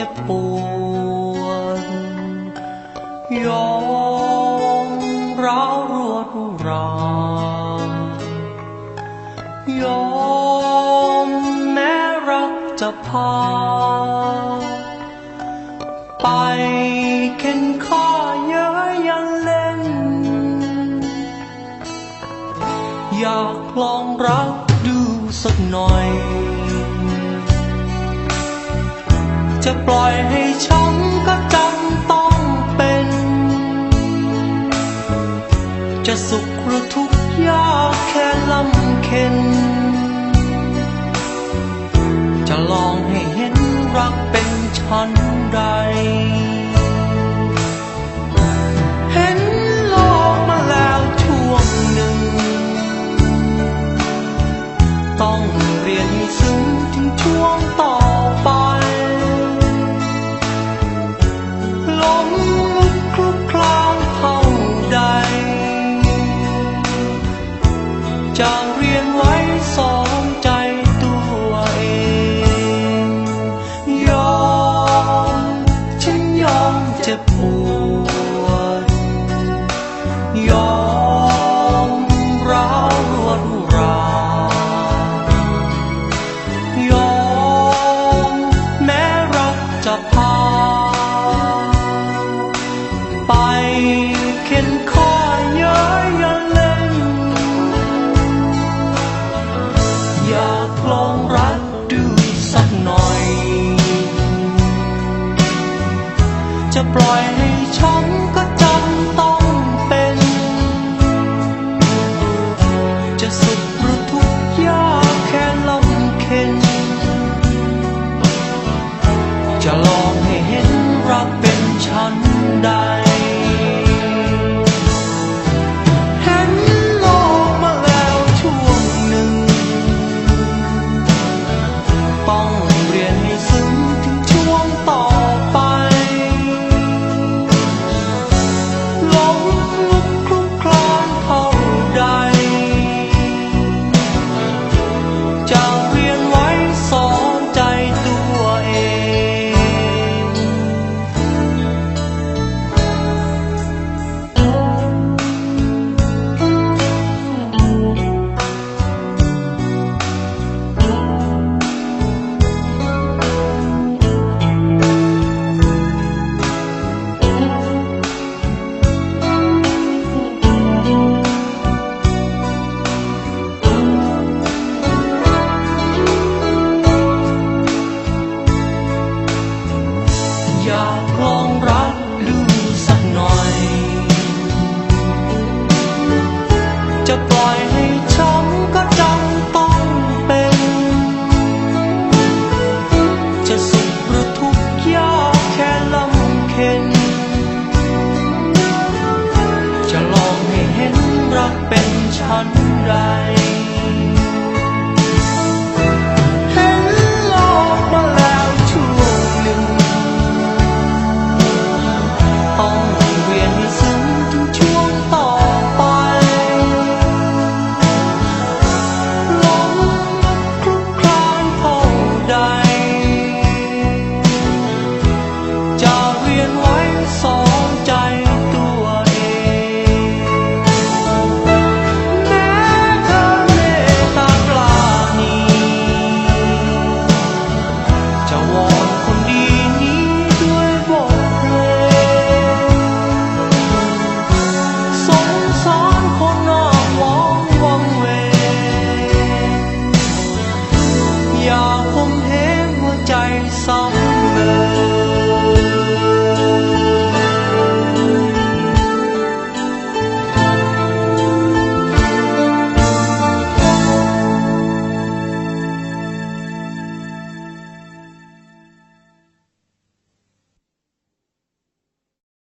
จ็บปวดยอมร้าวรวดรายอมแม้รักจะพาไปเข็นข้าเย้ยยันเล่นอยากลองรักดูสักหน่อยจะปล่อยให้ช้ำก็จำต้องเป็นจะสุขหรือทุกข์ยากแค่ลำเค็ญจะลองให้เห็นรักเป็นชั้นใดเห็นโลกมาแล้วช่วงหนึ่งต้องเรียนให้ซึ้งถึงช่วงต่อไปลมลุกคลุกคลานเท่าใดจะเรียนไว้สอนใจตัวเองยอมฉันยอมเจ็บปวดยอมร้าวรวดรายอมแม้รักจะพาไปเข็นข้าเย้ยยันเล่นอยากลองรักดูสักหน่อยจะปล่อย